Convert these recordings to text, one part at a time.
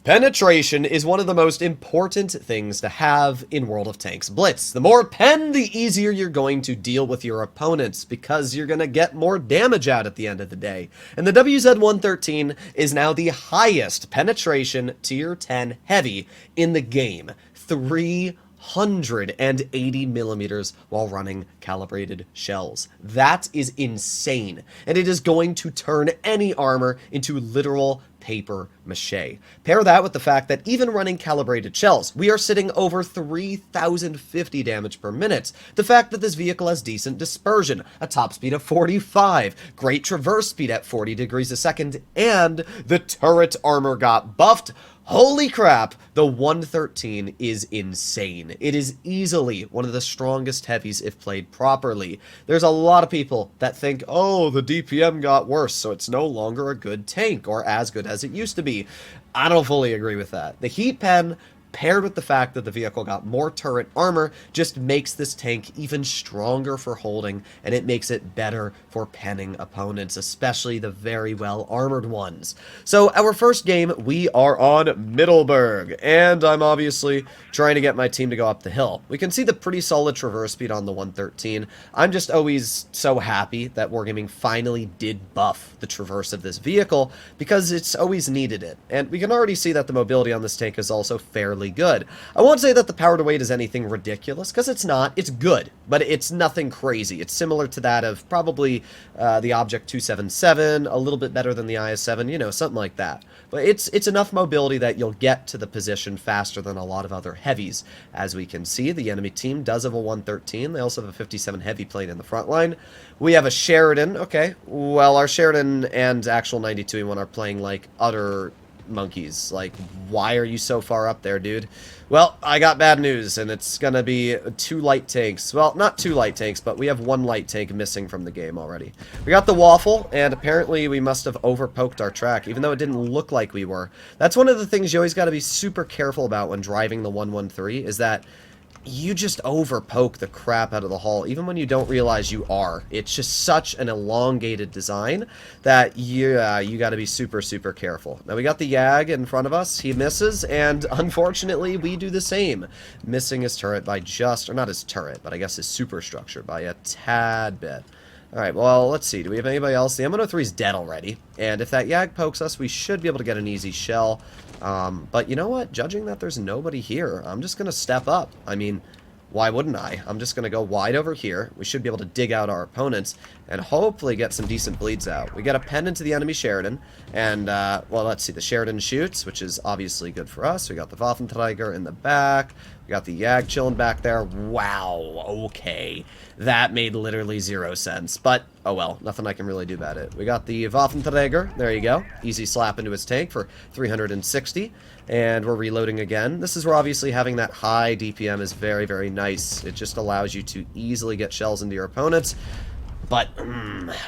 Penetration is one of the most important things to have in World of Tanks Blitz. The more pen, the easier you're going to deal with your opponents, because you're going to get more damage out at the end of the day. And the WZ-113 is now the highest penetration tier 10 heavy in the game. 380 millimeters while running calibrated shells. That is insane, and it is going to turn any armor into literal paper mache. Pair that with the fact that even running calibrated shells, we are sitting over 3,050 damage per minute. The fact that this vehicle has decent dispersion, a top speed of 45, great traverse speed at 40 degrees a second, and the turret armor got buffed. Holy crap, the 113 is insane. It is easily one of the strongest heavies if played properly. There's a lot of people that think, oh, the DPM got worse, so it's no longer a good tank, or as good as it used to be. I don't fully agree with that. The heat pen, paired with the fact that the vehicle got more turret armor, just makes this tank even stronger for holding, and it makes it better for penning opponents, especially the very well armored ones. So our first game, we are on Middleburg, and I'm obviously trying to get my team to go up the hill. We can see the pretty solid traverse speed on the 113. I'm just always so happy that Wargaming finally did buff the traverse of this vehicle, because it's always needed it, and we can already see that the mobility on this tank is also fairly good. I won't say that the power to weight is anything ridiculous, because it's not. It's good, but it's nothing crazy. It's similar to that of probably the Object 277, a little bit better than the IS-7, you know, something like that. But it's enough mobility that you'll get to the position faster than a lot of other heavies. As we can see, the enemy team does have a 113. They also have a 57 heavy plane in the front line. We have a Sheridan. Okay, well, our Sheridan and actual 92E1 are playing like utter monkeys. Like, why are you so far up there, dude? Well, I got bad news, and it's gonna be 2 light tanks. Well, not 2 light tanks, but we have 1 light tank missing from the game already. We got the Waffle, and apparently we must have overpoked our track, even though it didn't look like we were. That's one of the things you always gotta be super careful about when driving the 113, is that you just overpoke the crap out of the hull, even when you don't realize you are. It's just such an elongated design that you got to be super, super careful. Now, we got the Yag in front of us. He misses, and unfortunately, we do the same. Missing his turret by just, or not his turret, but I guess his superstructure by a tad bit. Alright, well, let's see. Do we have anybody else? The M103 is dead already, and if that Yag pokes us, we should be able to get an easy shell. But you know what? Judging that there's nobody here, I'm just going to step up. I mean, why wouldn't I? I'm just going to go wide over here. We should be able to dig out our opponents and hopefully get some decent bleeds out. We get a pen into the enemy Sheridan, and, well, let's see. The Sheridan shoots, which is obviously good for us. We got the Waffenträger in the back. We got the Yag chilling back there. Wow, okay. That made literally 0 sense, but oh well, nothing I can really do about it. We got the Waffenträger, there you go. Easy slap into his tank for 360, and we're reloading again. This is where obviously having that high DPM is very, very nice. It just allows you to easily get shells into your opponents. But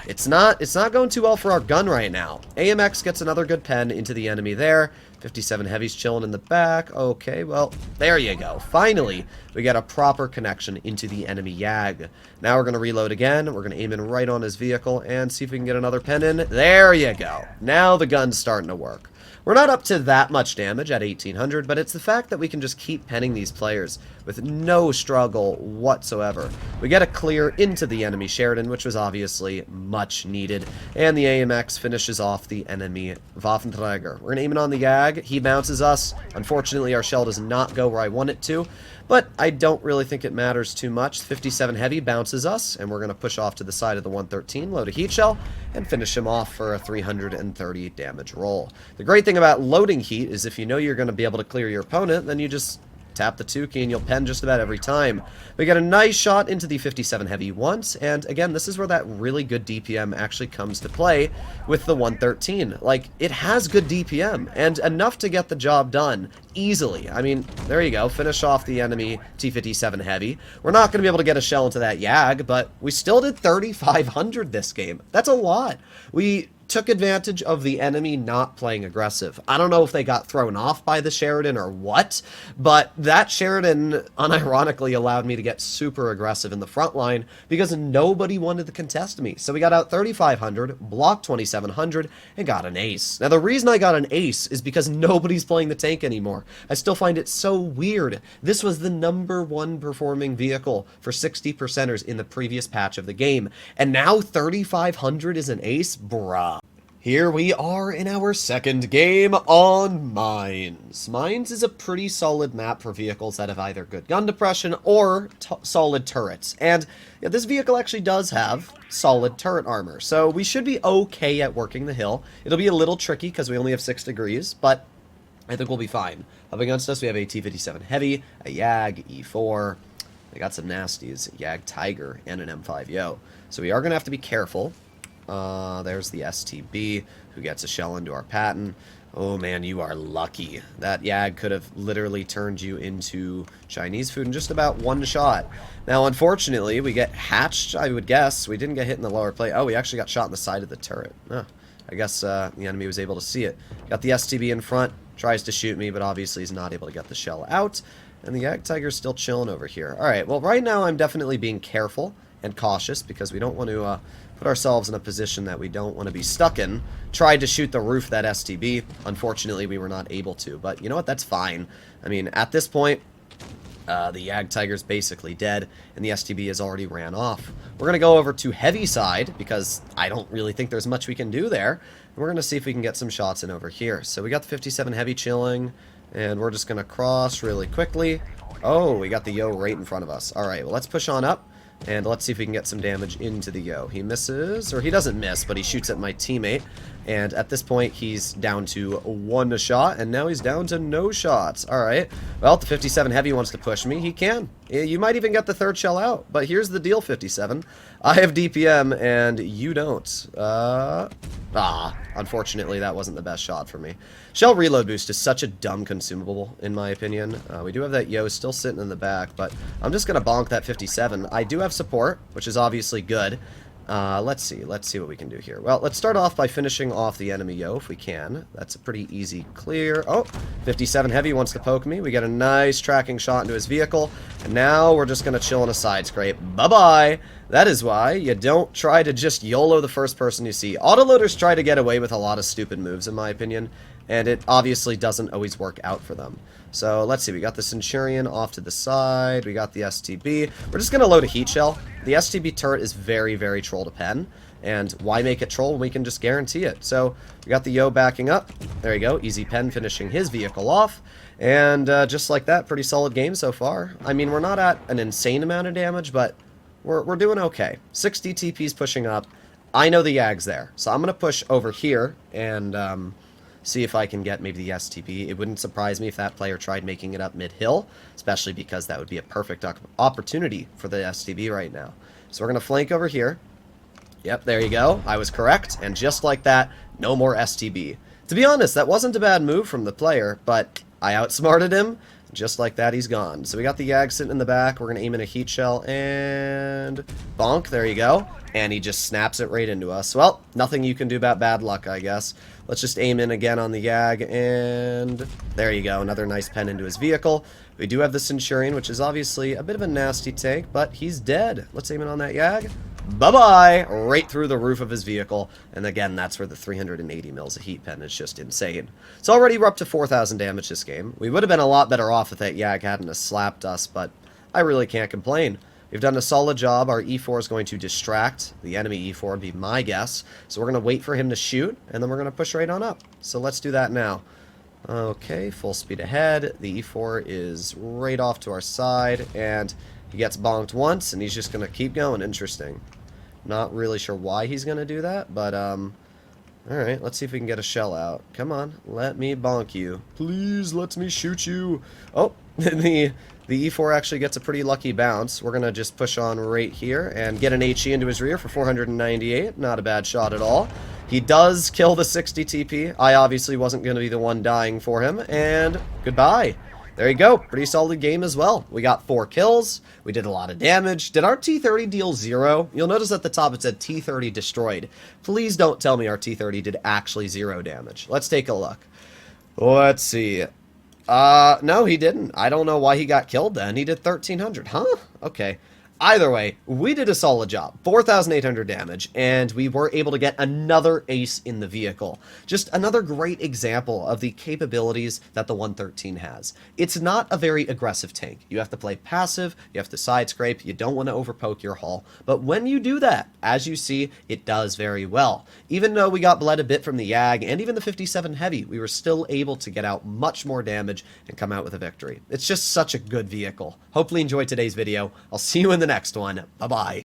it's not going too well for our gun right now. AMX gets another good pen into the enemy there. 57 heavies chilling in the back. Okay, well, there you go. Finally, we get a proper connection into the enemy Yag. Now we're going to reload again. We're going to aim in right on his vehicle and see if we can get another pen in. There you go. Now the gun's starting to work. We're not up to that much damage at 1800, but it's the fact that we can just keep penning these players with no struggle whatsoever. We get a clear into the enemy Sheridan, which was obviously much needed, and the AMX finishes off the enemy Waffenträger. We're going to aim it on the Yag. He bounces us. Unfortunately, our shell does not go where I want it to, but I don't really think it matters too much. 57 heavy bounces us, and we're going to push off to the side of the 113, load a heat shell, and finish him off for a 330 damage roll. The great thing about loading heat is if you know you're going to be able to clear your opponent, then you just tap the 2 key and you'll pen just about every time. We get a nice shot into the 57 heavy once, and again, this is where that really good DPM actually comes to play with the 113. Like, it has good DPM, and enough to get the job done easily. I mean, there you go, finish off the enemy T-57 heavy. We're not going to be able to get a shell into that Yag, but we still did 3,500 this game. That's a lot. We took advantage of the enemy not playing aggressive. I don't know if they got thrown off by the Sheridan or what, but that Sheridan unironically allowed me to get super aggressive in the front line because nobody wanted to contest me. So we got out 3,500, blocked 2,700, and got an ace. Now the reason I got an ace is because nobody's playing the tank anymore. I still find it so weird. This was the #1 performing vehicle for 60%ers in the previous patch of the game, and now 3,500 is an ace? Bruh. Here we are in our second game on Mines. Mines is a pretty solid map for vehicles that have either good gun depression or solid turrets. And yeah, this vehicle actually does have solid turret armor, so we should be okay at working the hill. It'll be a little tricky because we only have 6 degrees, but I think we'll be fine. Up against us, we have a T-57 Heavy, a YAG, E4. They got some nasties, a YAG Tiger, and an M5 Yo. So we are going to have to be careful. There's the STB, who gets a shell into our Patton. Oh man, you are lucky. That YAG could have literally turned you into Chinese food in just about one shot. Now, unfortunately, we get hatched, I would guess. We didn't get hit in the lower plate. Oh, we actually got shot in the side of the turret. I guess the enemy was able to see it. Got the STB in front, tries to shoot me, but obviously he's not able to get the shell out. And the YAG Tiger's still chilling over here. Alright, well, right now I'm definitely being careful and cautious because we don't want to put ourselves in a position that we don't want to be stuck in. Tried to shoot the roof of that STB. Unfortunately, we were not able to. But you know what? That's fine. I mean, at this point, the YAG Tiger's basically dead, and the STB has already ran off. We're going to go over to heavy side, because I don't really think there's much we can do there. And we're going to see if we can get some shots in over here. So we got the 57 Heavy chilling, and we're just going to cross really quickly. Oh, we got the Yo right in front of us. Alright, well, let's push on up, and let's see if we can get some damage into the Yo. He misses, or he doesn't miss, but he shoots at my teammate. And at this point, he's down to 1 shot, and now he's down to no shots. Alright, well, the 57 Heavy wants to push me. He can. You might even get the 3rd shell out. But here's the deal, 57. I have DPM, and you don't. Unfortunately, that wasn't the best shot for me. Shell reload boost is such a dumb consumable, in my opinion. We do have that Yo still sitting in the back, but I'm just going to bonk that 57. I do have support, which is obviously good. Let's see what we can do here. Well, let's start off by finishing off the enemy Yo if we can. That's a pretty easy clear. Oh, 57 Heavy wants to poke me. We get a nice tracking shot into his vehicle, and now we're just gonna chill in a side scrape. Bye-bye. That is why you don't try to just YOLO the first person you see. Autoloaders try to get away with a lot of stupid moves, in my opinion, and it obviously doesn't always work out for them. So let's see, we got the Centurion off to the side, we got the STB. We're just going to load a heat shell. The STB turret is very, very troll to pen, and why make it troll when we can just guarantee it? So we got the Yo backing up. There you go, easy pen finishing his vehicle off. And just like that, pretty solid game so far. I mean, we're not at an insane amount of damage, but we're doing okay. 60 TPs pushing up. I know the YAG's there, so I'm going to push over here and see if I can get maybe the STB. It wouldn't surprise me if that player tried making it up mid-hill, especially because that would be a perfect opportunity for the STB right now. So we're going to flank over here. Yep, there you go. I was correct, and just like that, no more STB. To be honest, that wasn't a bad move from the player, but I outsmarted him. Just like that, he's gone. So we got the YAG sitting in the back. We're going to aim in a heat shell, and bonk, there you go. And he just snaps it right into us. Well, nothing you can do about bad luck, I guess. Let's just aim in again on the YAG, and there you go. Another nice pen into his vehicle. We do have the Centurion, which is obviously a bit of a nasty take, but he's dead. Let's aim in on that YAG. Bye-bye! Right through the roof of his vehicle. And again, that's where the 380 mils of heat pen is just insane. So already we're up to 4,000 damage this game. We would have been a lot better off if that YAG hadn't have slapped us, but I really can't complain. We've done a solid job. Our E4 is going to distract the enemy E4, would be my guess. So we're going to wait for him to shoot, and then we're going to push right on up. So let's do that now. Okay, full speed ahead. The E4 is right off to our side, and he gets bonked once, and he's just going to keep going. Interesting. Not really sure why he's going to do that, but, alright, let's see if we can get a shell out. Come on, let me bonk you. Please, let me shoot you. Oh, the E4 actually gets a pretty lucky bounce. We're going to just push on right here and get an HE into his rear for 498. Not a bad shot at all. He does kill the 60 TP. I obviously wasn't going to be the one dying for him, and goodbye. there you go. Pretty solid game as well. We got 4 kills. We did a lot of damage. Did our T-30 deal 0? You'll notice at the top it said T-30 destroyed. Please don't tell me our T-30 did actually 0 damage. Let's take a look. Let's see. No, he didn't. I don't know why he got killed then. He did 1,300. Huh? Okay. Either way, we did a solid job. 4,800 damage, and we were able to get another ace in the vehicle. Just another great example of the capabilities that the 113 has. It's not a very aggressive tank. You have to play passive, you have to side scrape, you don't want to overpoke your hull. But when you do that, as you see, it does very well. Even though we got bled a bit from the YAG and even the 57 Heavy, we were still able to get out much more damage and come out with a victory. It's just such a good vehicle. Hopefully you enjoyed today's video. I'll see you in the next one. Bye-bye.